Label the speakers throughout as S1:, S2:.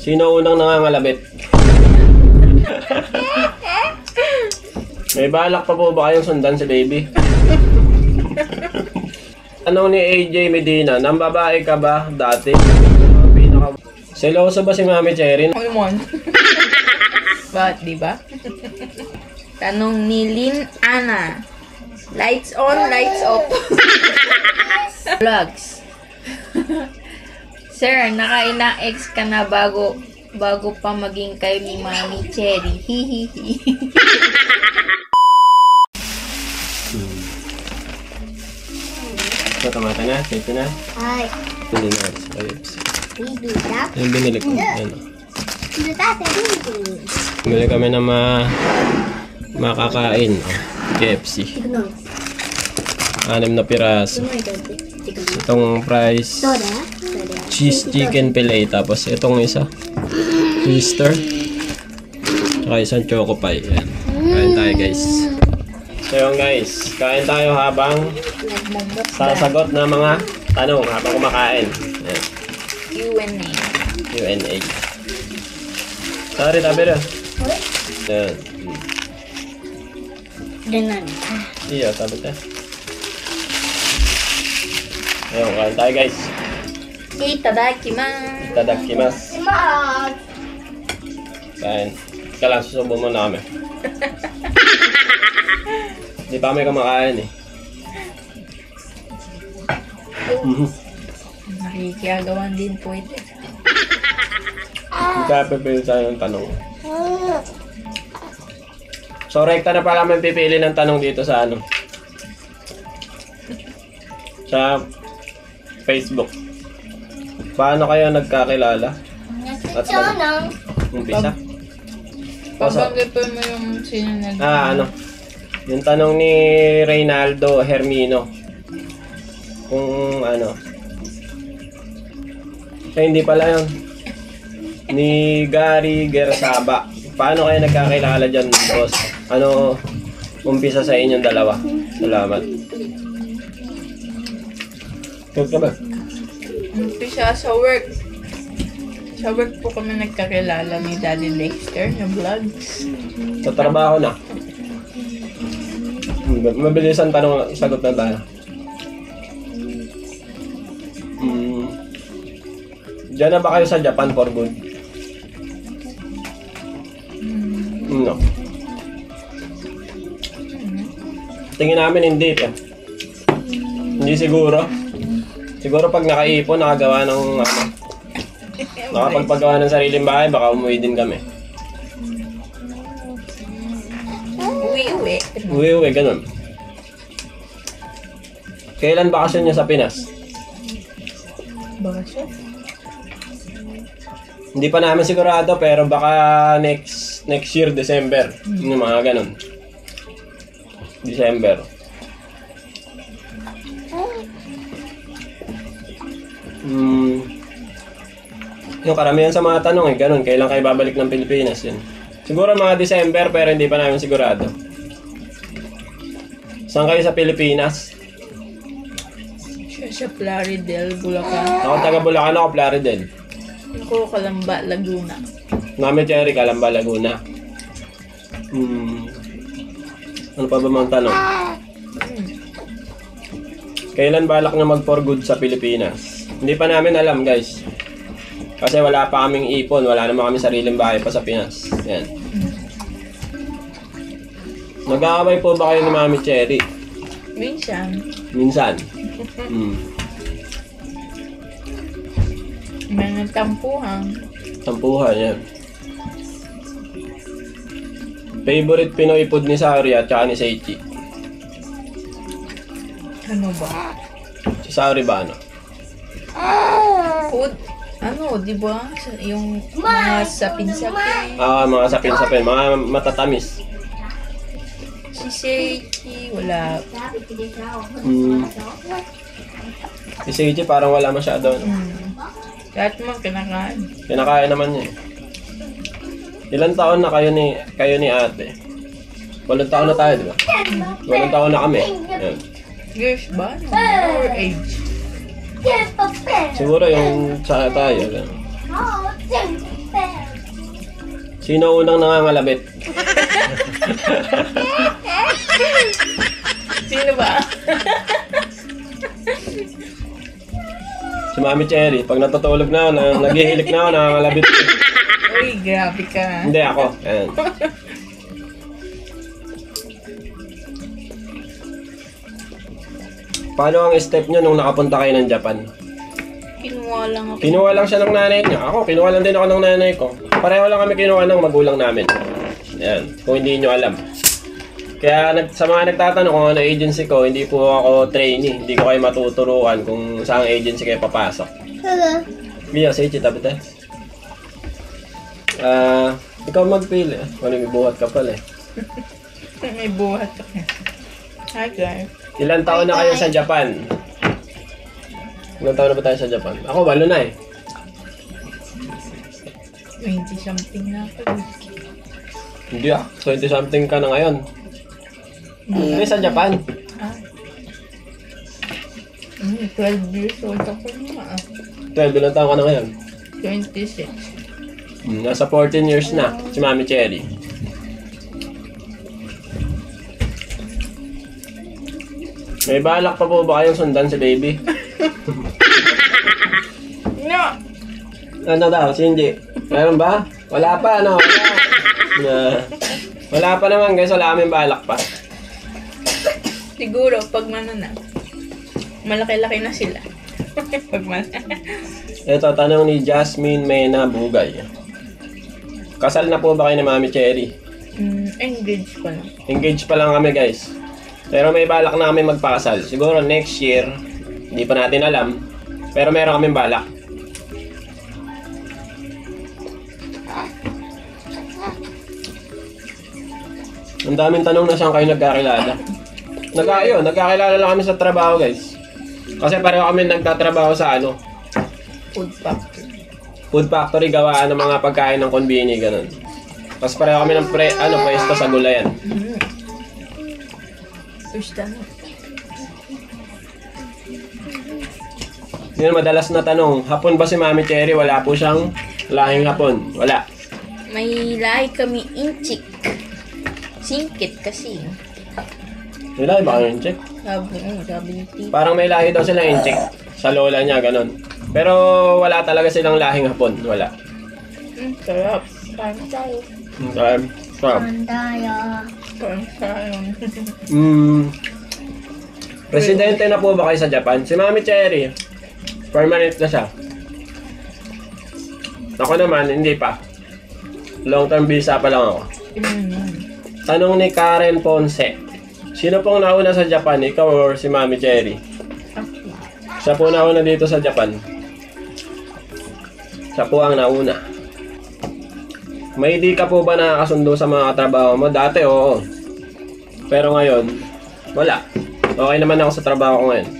S1: Sino unang nangangalabit? May balak pa po ba kayong sundan si baby? Tanong ni AJ Medina, nang babae ka ba dati? Seloso ba si Mami Cherry?
S2: Ano mo? Bakit, di ba? Tanong ni Lynn Ana. Lights on, lights off. Vlogs. Sir, nakailang ex ka na bago pa maging kayo ni Mami Cherry. Hihihi.
S1: Tomata na, safe na.
S3: Ay.
S1: Hindi na.
S3: Bibita.
S1: Yung binili ko. Yan.
S3: Bibita.
S1: Bumili kami na makakain. KFC. 6 na piraso. Itong price cheese chicken fillet. Tapos itong isa twister. Tsaka isang choco pie. Yan. Kain tayo guys. So yun guys, kain tayo habang sasagot ng mga tanong habang kumakain. Yan.
S2: Q&A.
S1: Q&A. Sorry, tabi rin. Yan.
S3: Ganun.
S1: Iyo, tabi tayo. Ayun, kain tayo guys.
S2: Itadakimasu.
S1: Itadakimasu. Kain. Ika lang, susubo muna kami. Hindi pa kami kumakain eh.
S2: Nakikiyagawan din po ito.
S1: Pipili tayo ng tanong. So, rekta na pala may pipili ng tanong dito sa ano? Sa Facebook. Paano kayo nagkakilala? At umpisa?
S2: Pagbanggapin mo yung sino nag...
S1: Ano? Yung tanong ni Reynaldo Hermino. Kung ano. Hindi pala yun. Ni Gary Gersaba. Paano kayo nagkakilala dyan, boss? Ano umpisa sa inyong dalawa? Salamat. Huwag ka ba?
S2: Umpisa sa work. Sa work po kami nagkakilala ni Daddy Dexter na vlogs.
S1: Sa trabaho na. Mabilisan tanong, sagot na tayo. Diyan na ba kayo sa Japan for good? No. Tingin namin hindi pa. Hindi siguro. Siguro pag nakaipon, nakagawa ng ano, nakapagpagawa ng sariling bahay, baka umuwi din kami.
S2: Uwi-uwi.
S1: Uwi-uwi, ganun. Kailan bakasyon niya sa Pinas?
S2: Bakasyon?
S1: Hindi pa namin sigurado, pero baka next year, December. Yung mga ganun. December. Yung karamihan sa mga tanong ganun. Kailan kayo babalik ng Pilipinas? Yun. Siguro mga December, pero hindi pa namin sigurado. Saan kayo sa Pilipinas?
S2: Siya sa Plaridel, Bulacan.
S1: Ako taga Bulacan, ako Plaridel.
S2: Ako Calamba, Laguna.
S1: Mami Cherry, Calamba, Laguna. Ano pa ba mga tanong? Kailan balak na mag-for good sa Pilipinas? Hindi pa namin alam, guys. Kasi wala pa kaming ipon, wala naman kami sariling bahay pa sa Pinas. Yan. Nag-aaway po ba kayo ni Mami Cherry?
S2: Minsan.
S1: Minsan.
S2: Mga tampuhan.
S1: Tampuhan, yan. Favorite Pinoy food ni Sauri at saka ni Seichi?
S2: Ano ba?
S1: Si Sauri ba ano?
S2: Food? Ano, di ba? Yung mga sapin-sapin.
S1: Mga sapin-sapin, mga matatamis.
S2: Si Seichi, wala.
S1: Si Seichi parang wala masyado. No?
S2: Lahat mo kinakain.
S1: Kinakain naman niya eh. Ilan taon na kayo ni ate? 8 taon na tayo, di ba? 8 taon na kami. Yan.
S2: Years ba? Or age?
S1: Siguro yung sa tayo. Yan. Sino unang nangangalabit?
S2: Sino ba?
S1: Si Mami Cherry. Pag natutulog na ako, naghihilik na ako, nangangalabit.
S2: Uy, grabe ka.
S1: Hindi ako. Ayan. Paano ang step nyo nung nakapunta kayo ng Japan?
S2: Kinuha lang ako.
S1: Kinuha lang siya ng nanay niya. Ako, kinuha lang din ako ng nanay ko. Pareho lang kami kinuha ng magulang namin. Ayan, kung hindi nyo alam. Kaya sa mga nagtatanong kung ano agency ko, hindi po ako trainee. Hindi ko kayo matuturuan kung saan agency kayo papasok.
S3: Hello.
S1: Mia, say it, tabi tayo. Ikaw magpili. Wala, may buhat ka pala eh.
S2: May buhat ako. Hi guys.
S1: Ilan taon na kayo sa Japan? Ilan taon na ba tayo sa Japan? Ako, 8 na eh.
S2: 20 something na ako.
S1: Hindi 20 something ka na ngayon. Hindi sa Japan.
S2: 12 years old ako na.
S1: 12, ilan taon ka na ngayon?
S2: 26.
S1: Nasa 14 years na, si Mami Cherry. May balak pa po ba kayong sundan si baby?
S2: No!
S1: Ano daw, Shinji? Meron ba? Wala pa, ano? Wala pa naman guys, wala kaming balak pa.
S2: Siguro, pag na, malaki-laki na sila. Pag
S1: Ito, tanong ni Jasmine Mena Bugay. Kasal na po ba kayo ni Mami Cherry?
S2: Engaged pa na.
S1: Engaged pa lang kami guys. Pero may balak na kami magpakasal. Siguro next year, hindi pa natin alam. Pero meron kaming balak. Ang daming tanong na saan kayo nagkakilala. Nagkakilala lang kami sa trabaho guys. Kasi pareho kami nagtatrabaho sa
S2: Food factory.
S1: food factory, gawaan ng mga pagkain ng konbini, ganun. Tapos pareho kami ng pwesto sa gulayan.
S2: First time.
S1: Yun, madalas na tanong, hapon ba si Mami Cherry? Wala po siyang lahing hapon. Wala.
S2: May lahi kami inchik. Singkit kasi.
S1: May lahi ba kami inchik?
S2: Sabi ni Tita.
S1: Parang may lahi daw sila inchik. Sa lola niya, ganun. Pero wala talaga silang lahing hapon. Wala.
S2: Sarap. Parang tayo.
S1: Sarap.
S3: Mandaya.
S2: Parang tayo.
S1: Presidente na po ba kayo sa Japan? Si Mami Cherry. Permanent na siya. Ako naman, hindi pa. Long term visa pa lang ako. Tanong ni Karen Ponce. Sino pong nauna sa Japan? Ikaw or si Mami Cherry? Siya po nauna dito sa Japan. Siya po ang nauna. May di ka po ba nakakasundo sa mga trabaho mo? Dati, oo. Pero ngayon, wala. Okay naman ako sa trabaho ko ngayon.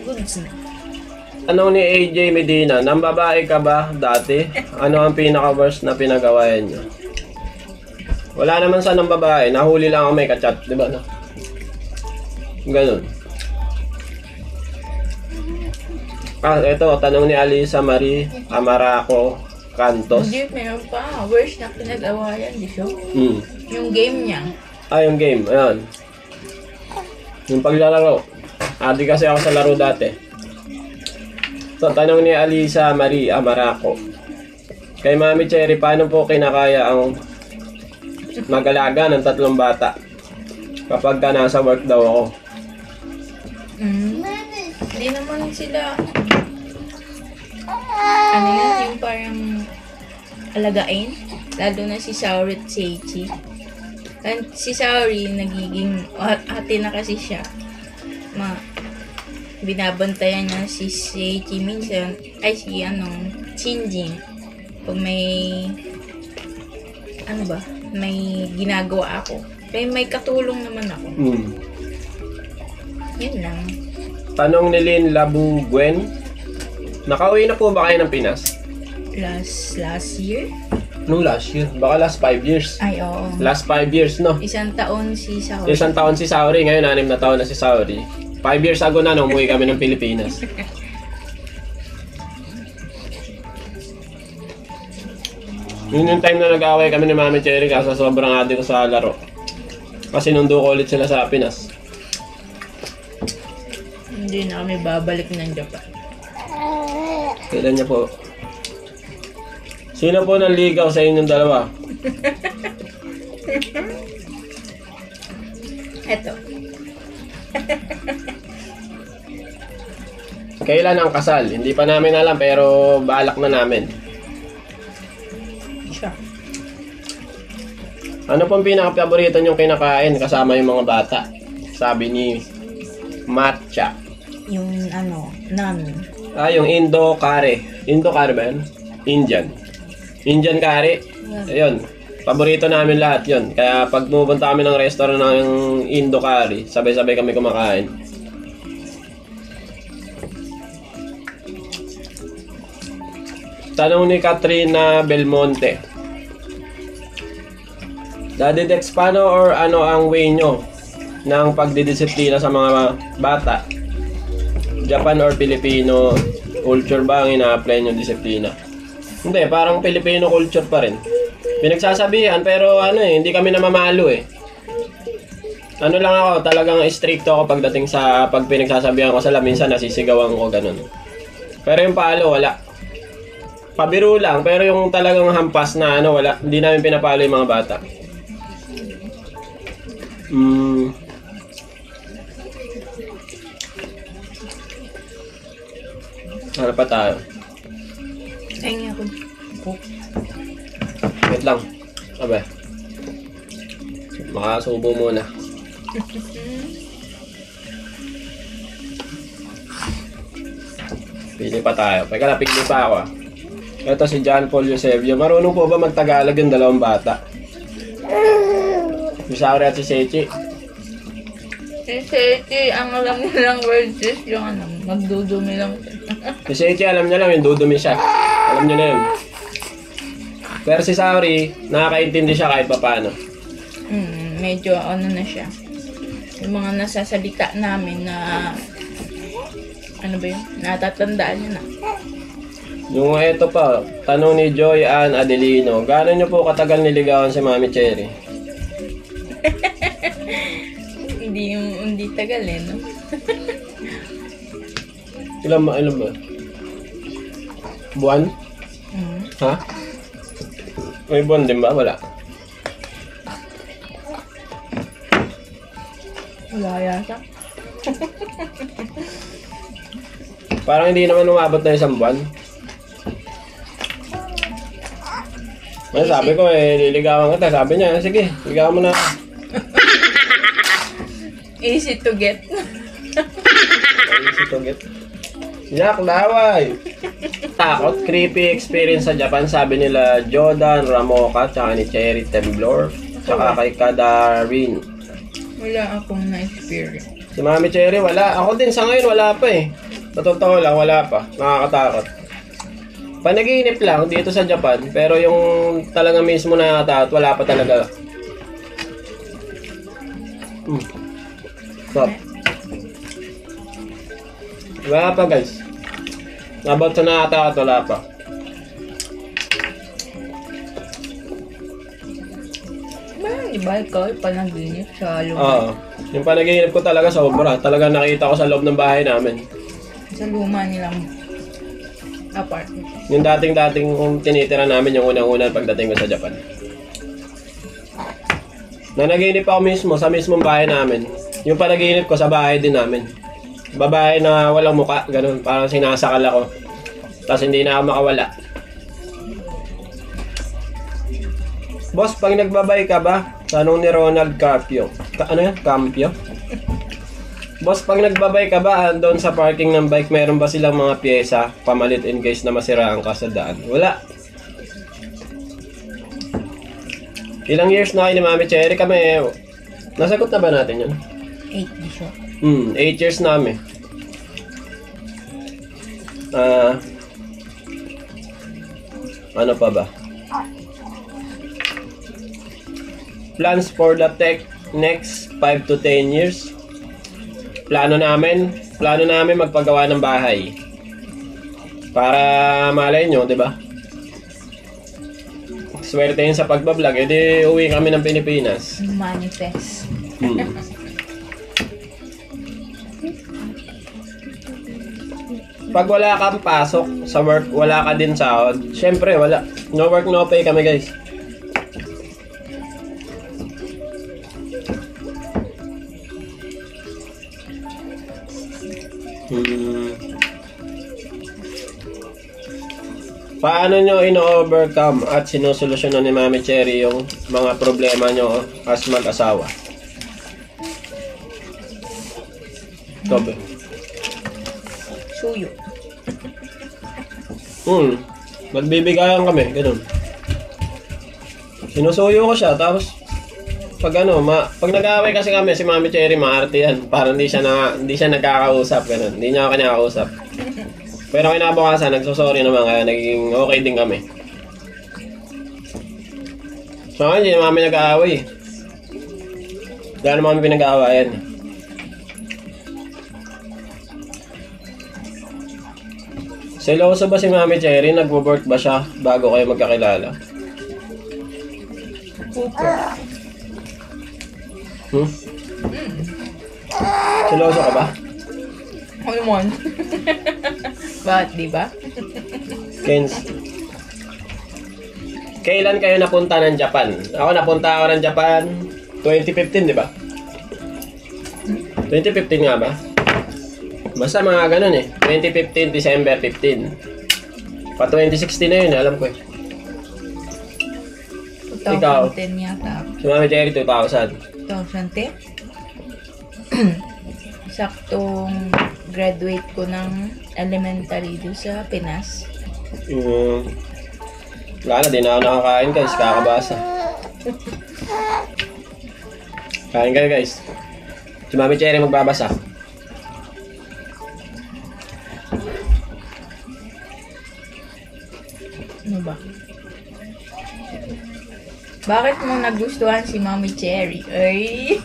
S2: Goods na.
S1: Tanong ni AJ Medina, nang babae ka ba dati? Ano ang pinaka-worst na pinagawayan niyo? Wala naman sa nang babae, nahuli lang ako may kachat, di ba? No? Ganun. Ito, tanong ni Alisa Marie Amaraco Cantos.
S2: Hindi, meron pa. Worst na pinagawayan, di siya? Yung game niya.
S1: Yung game, ayan. Yung paglalaro. Adi kasi ako sa laro dati. So, tanong ni Alisa Marie Amaraco. Kay Mami Cherry, paano po kinakaya ang mag-alaga ng 3 bata kapag ka nasa work daw ako?
S2: Hindi naman sila ano yan, yung parang alagain, lalo na si Saori at Seichi. And si Saori nagiging ate na kasi siya, binabantayan niya si Seichi minsan, ay si Shinjin, pag may may ginagawa ako, may katulong naman ako. Yun lang.
S1: Tanong ni Lynn Labuguen, nakauwi na po ba kayo ng Pinas?
S2: Last year?
S1: No, last year. Baka last 5 years.
S2: Ay, oo.
S1: Last 5 years, no?
S2: 1 taon si Saori.
S1: 1 taon si Saori. Ngayon, 6 na taon na si Saori. 5 years ago na nung umuwi kami ng Pilipinas. Yun yung time na nag-away kami ni Mami Cherry kasi sobrang adik ko sa laro. Kasi nundo ko ulit sila sa Pinas.
S2: Hindi na kami babalik ng Japan.
S1: Kailan niya po? Sino po nanligaw sa inyong dalawa?
S2: Eto.
S1: Kailan ang kasal? Hindi pa namin alam pero balak na namin.
S2: Siya.
S1: Ano pong pinaka-paborito niyong kinakain kasama yung mga bata? Sabi ni Matcha.
S2: Yung nan.
S1: Yung Indo curry. Indo curry ba yun? Indian curry. Ayun. Paborito namin lahat yun. Kaya pag pupunta kami ng restaurant ng Indo curry, sabay-sabay kami kumakain. Tanong ni Katrina Belmonte. Daddy Dex, paano or ano ang way nyo ng pagdidisiplina sa mga bata? Japan or Filipino culture ba ang ina-apply yung disiplina? Hindi, parang Filipino culture pa rin. Pinagsasabihan pero hindi kami namamalo eh. Ano lang ako, talagang stricto ako pagdating sa pag pinagsasabihan ko sila, minsan nasisigawan ko ganun. Pero yung palo wala. Pabiro lang, pero yung talagang hampas na wala. Hindi namin pinapalo yung mga bata. Ano pa tayo?
S2: Ay, ako.
S1: Wait lang. Sabi. Makasubo muna. Pili pa tayo. Teka lang, pili pa ako. Ito si John Paul Eusebio. Marunong po ba magtagalog yung dalawang bata? Si Sauri at si Sechi.
S2: Si Sechi, ang alam nilang words is yung magdudumi lang.
S1: Si Sechi, alam niya lang yung dudumi siya. Alam niya na yun. Pero si Sauri, nakakaintindi siya kahit paano.
S2: Medyo na siya. Yung mga nasasalita namin na ano ba yun? Natatandaan niya na.
S1: Yung ito pa, tanong ni Joy Ann Adelino, gaano niyo po katagal niligawan si Mami Cherry?
S2: Hindi tagal no?
S1: Ilan ba? Buwan? Ha? May buwan din ba? Wala.
S2: Wala yata.
S1: Parang hindi naman umabot na isang buwan. Sabi ko liligawan kita. Sabi niya, sige, ligawan mo na.
S2: Easy to get.
S1: Easy to get. Yak, laway. Takot, creepy experience sa Japan. Sabi nila Jordan Ramoka, tsaka ni Cherry Temblor, tsaka kay Kadarin.
S2: Wala akong na-experience.
S1: Si Mami Cherry, wala. Ako din sa ngayon, wala pa eh. Sa totoo lang, wala pa. Nakakatakot. Panaginip lang dito sa Japan, pero yung talaga mismo nakakatakot, wala pa talaga. Stop. Wala pa guys. About sa nakakatakot, wala pa.
S2: Di ba ikaw panaginip sa luma?
S1: Oo. Yung panaginip ko talaga sobra. Talaga nakita ko sa loob ng bahay namin.
S2: Sa luma nilang apartment.
S1: Yung dating kung tinitira namin yung unang-unang pagdating ko sa Japan. Nanaginip ako mismo sa mismong bahay namin. Yung panaginip ko sa bahay din namin. Babae na walang muka, ganun. Parang sinasakal ako. Tapos hindi na ako makawala. Boss, pag nagbabay ka ba? Tanong ni Ronald Carpio. Ano yan? Campio? Boss, pag nagbabay ka ba doon sa parking ng bike, meron ba silang mga pyesa pamalit in case na masiraan ka sa daan? Wala. Ilang years na kayo ni Mami Cherry kami? Nasagot na ba natin yun?
S2: 8 di siya.
S1: 8 years na kami. Ano pa ba? Plans for the next 5 to 10 years. Plano namin magpagawa ng bahay. Para malay nyo, 'di ba? swerte yun sa pagbablog. E di uwi kami ng Pilipinas.
S2: Manifest.
S1: Pag wala kang pasok sa work, wala ka din sahod. Syempre, wala. No work, no pay kami, guys. Paano nyo ino-overcome at sinusolusyonan ni Mami Cherry yung mga problema nyo as mag-asawa? Tobe.
S2: Suyo.
S1: Magbibigayan kami, ganun. Sinusuyo ko siya, tapos pag pag nag-aaway kasi kami si Mami Cherry, maarte yan. Parang hindi siya nagkakausap, ganun. Hindi niya ako kinakausap. Pero kinabukasan, nagsusorry naman, kaya naging okay din kami. So, hindi naman kami nag-aaway. Dahil naman kami pinag-aawayan. Seloso ba si Mami Cherry? Nag-work ba siya bago kayo magkakilala? Seloso ka ba?
S2: Ano mo? Bakit, di ba?
S1: Kens. Kailan kayo napunta ng Japan? Ako napunta ng Japan 2015, di ba? 2015 nga ba? Basta mga ganun eh. 2015, December 15. Pa 2016 na yun, alam ko eh.
S2: 2010 yata.
S1: Si Mami Cherry, 2000.
S2: 2010? Saktong graduate ko ng elementary doon sa Pinas.
S1: Wala na, di na ako nakakain guys, kakabasa. Kain kayo guys. Si Mami Cherry magbabasa.
S2: Ano ba? Bakit mo nagustuhan si Mami Cherry? Ay!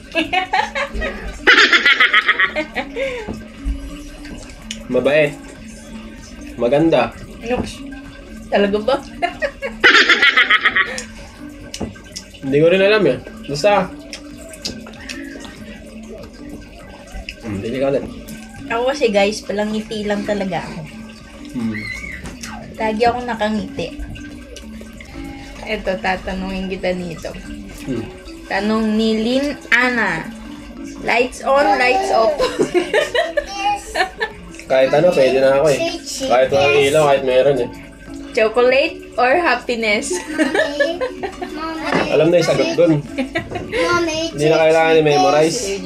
S1: Mabait. Maganda.
S2: Nooks. Talaga ba?
S1: Hindi ko rin alam eh. Basta. Hindi ka ulit.
S2: Ako kasi guys, palangiti lang talaga ako. Lagi ako nakangiti. Eto, tatanungin kita nito. Tanong ni Lynn Ana. Lights on, lights off.
S1: Kahit ano, pwede na ako eh. Kahit walang ilaw, kahit meron eh.
S2: Chocolate or happiness?
S1: Alam na yung sagot dun. Hindi na kailangan i-memorize.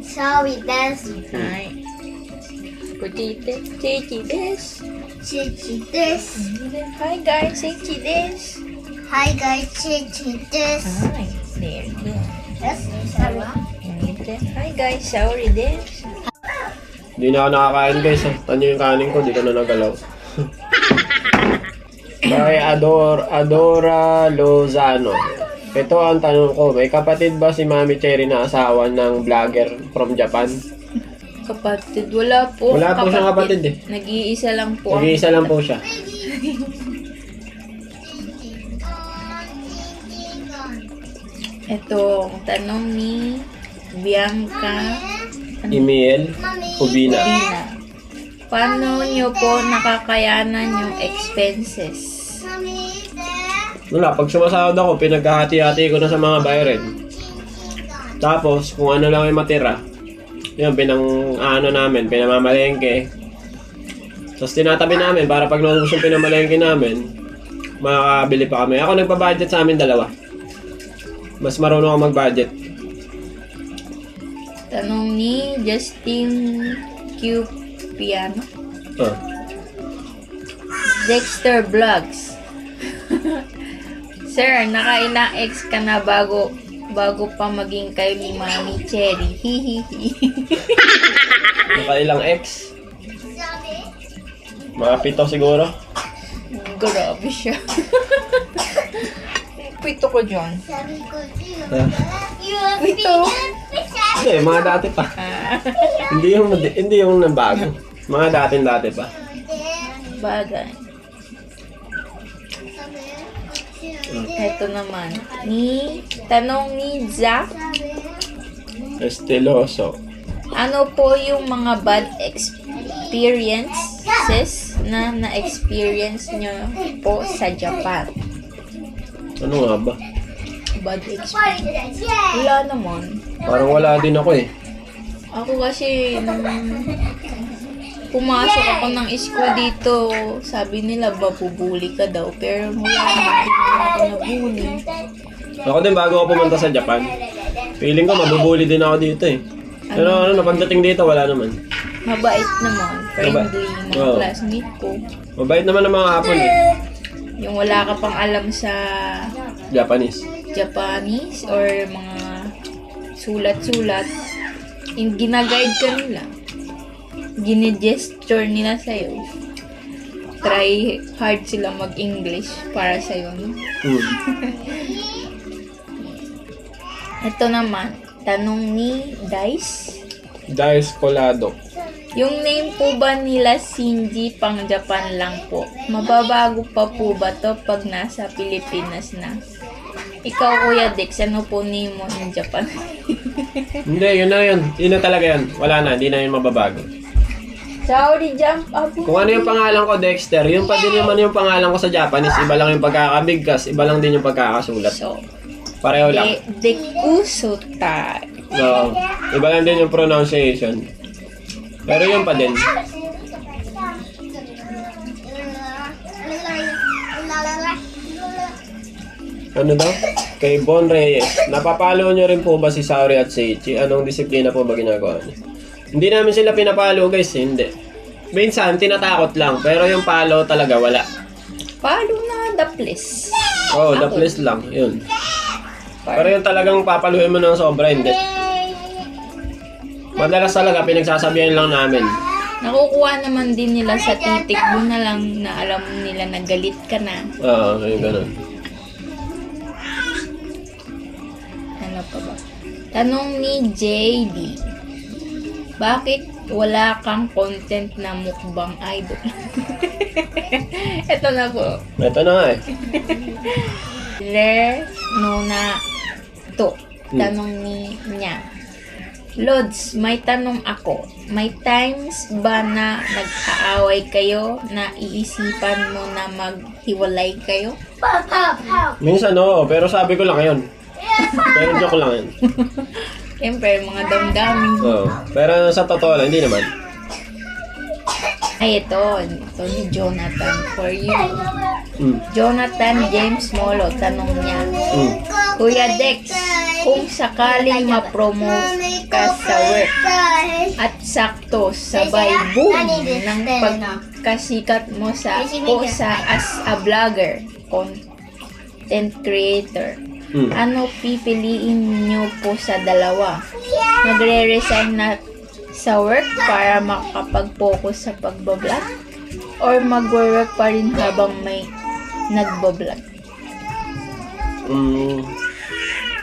S3: Sorry, that's
S2: Hi. Kuchite, chichi des.
S3: Chichi this.
S2: Hi guys, chichi des.
S3: Hi guys, Chichi this.
S2: Hi, there you go.
S3: Yes, sorry.
S2: Hi guys, sorry des.
S1: Hindi na ako nakakain guys. Tanyo yung kanin ko, di ko na nagalaw. By Adora Lozano. Ito ang tanong ko, may kapatid ba si Mami Cherry na asawa ng vlogger from Japan?
S2: Kapatid, wala po.
S1: Wala po siyang kapatid eh.
S2: Nag-iisa lang po.
S1: Nag-iisa lang po siya.
S2: Ito, ang tanong ni Bianca
S1: Email, Ubina.
S2: Bina. Paano nyo po nakakayanan yung expenses?
S1: Wala, pag sumasahod ako, pinaghahati-hati ko na sa mga bayarin. Tapos, kung ano lang yung matira, yun, pinamamalengke. Tapos tinatabi namin para pag naubos yung pinamalengke namin, makakabili pa kami. Ako nagpa-budget sa amin dalawa. Mas marunong ako mag-budget.
S2: Tanong ni Justin Q. Piano. Dexter Vlogs. Sir, nakailang ex ka na bago pa maging kayo ni Mami Cherry. Hihihi.
S1: Nakailang ex? Mga 7 siguro.
S2: Grabe siya. 7 ko dyan. Pito.
S1: Hindi, mga dati pa. hindi yung nabago. Mga dati pa.
S2: Bagay. Ito naman. Tanong ni Zach.
S1: Estiloso.
S2: Ano po yung mga bad experiences na na-experience nyo po sa Japan?
S1: Ano nga ba?
S2: Bad experience? Wala naman.
S1: Parang wala din ako eh.
S2: Ako kasi, nung pumasok ako ng school dito, sabi nila ba, bubuli ka daw. Pero wala naman, hindi naman ako nabuli.
S1: Ako din bago ako pumunta sa Japan. Feeling ko mabubuli din ako dito eh. Pero pagdating dito wala naman.
S2: Mabait naman, friendly, mga
S1: Oo.
S2: classmate ko.
S1: Mabait naman ang mga Hapon eh.
S2: Yung wala ka pang alam sa
S1: Japanese.
S2: Japanese or mga sulat-sulat, yung ginaguide ka nila. Gine-gesture nila sa'yo. Try hard sila mag-English para sa'yo. No? Ito naman, tanong ni Dice.
S1: Dice Colado.
S2: Yung name po ba nila Shinji pang Japan lang po? Mababago pa po ba to pag nasa Pilipinas na? Ikaw, Kuya Dex, ano po name mo in Japan?
S1: Hindi, yun na yun. Yun na talaga yun. Wala na, hindi na yun mababago.
S2: Sorry, jump up.
S1: Kung ano yung pangalan ko, Dexter, yun pa din naman yung pangalan ko sa Japanese. Iba lang yung pagkakabigkas, iba lang din yung pagkakasulat.
S2: So,
S1: Pareho lang.
S2: Dekusutai.
S1: So, iba lang din yung pronunciation. Pero yun pa din. Ano daw? Kay Bon Reyes. Napapalo nyo rin po ba si Saori at Seichi? Anong disiplina po ba ginagawa niyo? Hindi namin sila pinapalo guys, hindi. Minsan, tinatakot lang. Pero yung palo talaga, wala.
S2: Palo na the place.
S1: Oh, the place lang. Yun. Pero yung talagang papaluin mo ng sobra, hindi. Madalas talaga, pinagsasabihan lang namin.
S2: Nakukuha naman din nila sa titik mo na lang na alam nila na galit ka na.
S1: Oo, yung ganun.
S2: Ano pa ba? Tanong ni JD. Bakit wala kang content na mukbang idol? Ito na po.
S1: Ito na nga eh.
S2: Nona to. Tanong ni niya. Lods, may tanong ako. May times ba na nag-aaway kayo na iisipan mo na maghiwalay kayo?
S1: Minsan oo, pero sabi ko lang yun. Pero joke lang yun.
S2: Siyempre, mga damdamin.
S1: Oo. Pero sa totoo lang, hindi naman.
S2: Ay, ito ni Jonathan for you.
S1: Mm.
S2: Jonathan James Molo, tanong niya.
S1: Mm.
S2: Kuya Dex, kung sakaling ma-promote ka sa work at sakto sabay boom ng pagkasikat mo sa as a vlogger, content creator, ano pipiliin nyo po sa dalawa? Magre-resign na sa work para makapag-focus sa pagbablog? Or mag-work pa rin habang may nagbablog?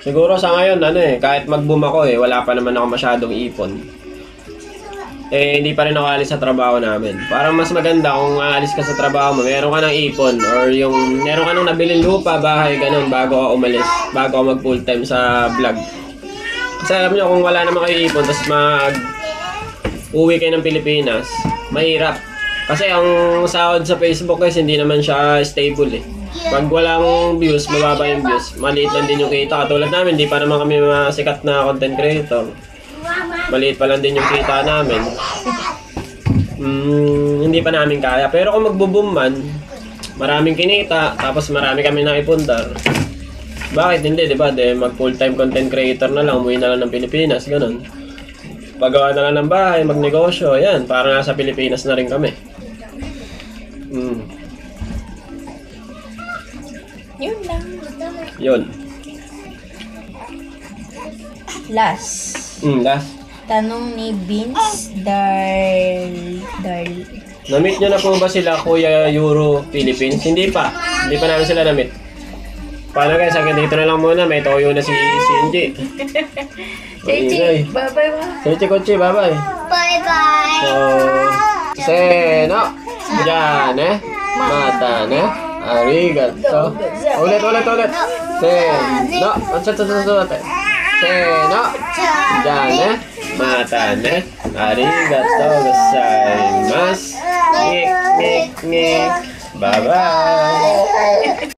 S1: Siguro sa ngayon, kahit mag-boom ako wala pa naman ako masyadong ipon. Hindi pa rin ako alis sa trabaho namin. Parang mas maganda kung aalis ka sa trabaho mo, meron ka ng ipon or yung meron ka ng nabiling lupa, bahay, ganun, bago ka umalis, bago ka mag full time sa vlog. Kasi alam nyo, kung wala naman kayo ipon, tapos uwi kayo ng Pilipinas, mahirap. Kasi ang sahod sa Facebook guys, hindi naman siya stable eh. Pag walang views, mababa yung views. Maliit lang din yung kita. Katulad namin, di pa naman kami masikat na content creator. Maliit pa lang din yung kita namin. Hindi pa namin kaya. Pero kung magbo-boom man, maraming kinita, tapos marami kami naipundar. Bakit hindi, di ba? Mag full-time content creator na lang, umuwi na lang ng Pilipinas, ganun. Pagawa na lang ng bahay, magnegosyo, yan. Para nasa Pilipinas na rin kami.
S2: Yun lang.
S1: Yun.
S2: Last.
S1: Last.
S2: Tanong ni Vince
S1: Na-meet nyo na po ba sila Kuya Euro Philippines? Hindi pa. Hindi pa namin sila na-meet. Paano guys? Hanggang dito na lang muna. May toyo na si Shinji.
S2: Seichi, bye-bye ma.
S1: Seichi Kochi, bye-bye.
S3: Bye-bye.
S1: So, seno. Diyan Mata Arigato. Ulit. Seno. Seno. Diyan eh. Mata ne. Arigato gozaimasu. Ngik. Bye-bye.